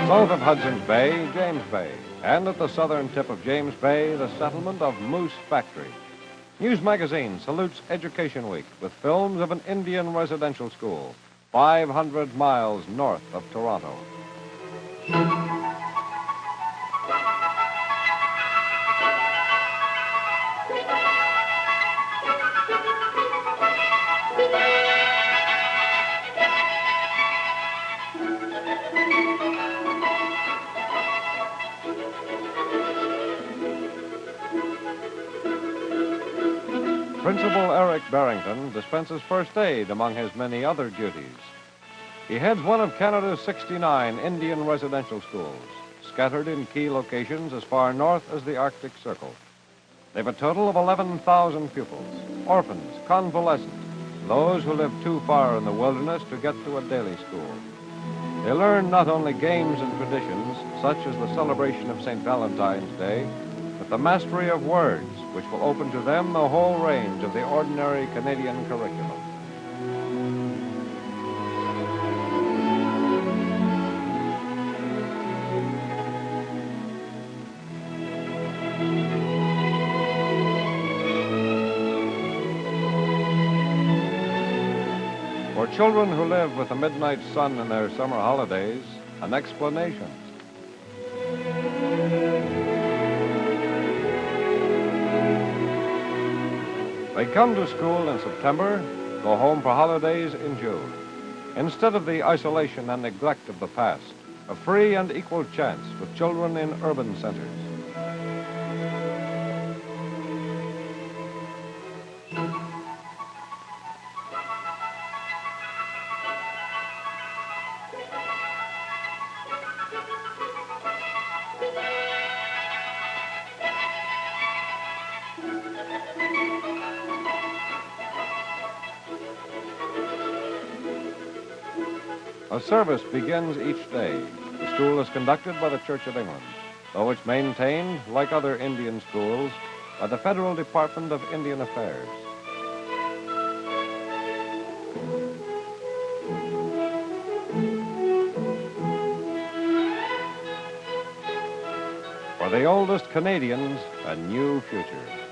South of Hudson's Bay, James Bay, and at the southern tip of James Bay, the settlement of Moose Factory. News Magazine salutes Education Week with films of an Indian residential school 500 miles north of Toronto. Principal Eric Barrington dispenses first aid among his many other duties. He heads one of Canada's 69 Indian residential schools, scattered in key locations as far north as the Arctic Circle. They've a total of 11,000 pupils, orphans, convalescents, those who live too far in the wilderness to get to a daily school. They learn not only games and traditions, such as the celebration of St. Valentine's Day, but the mastery of words, which will open to them the whole range of the ordinary Canadian curriculum. For children who live with the midnight sun in their summer holidays, an explanation. They come to school in September, go home for holidays in June. Instead of the isolation and neglect of the past, a free and equal chance with children in urban centers. A service begins each day. The school is conducted by the Church of England, though it's maintained, like other Indian schools, by the Federal Department of Indian Affairs. For the oldest Canadians, a new future.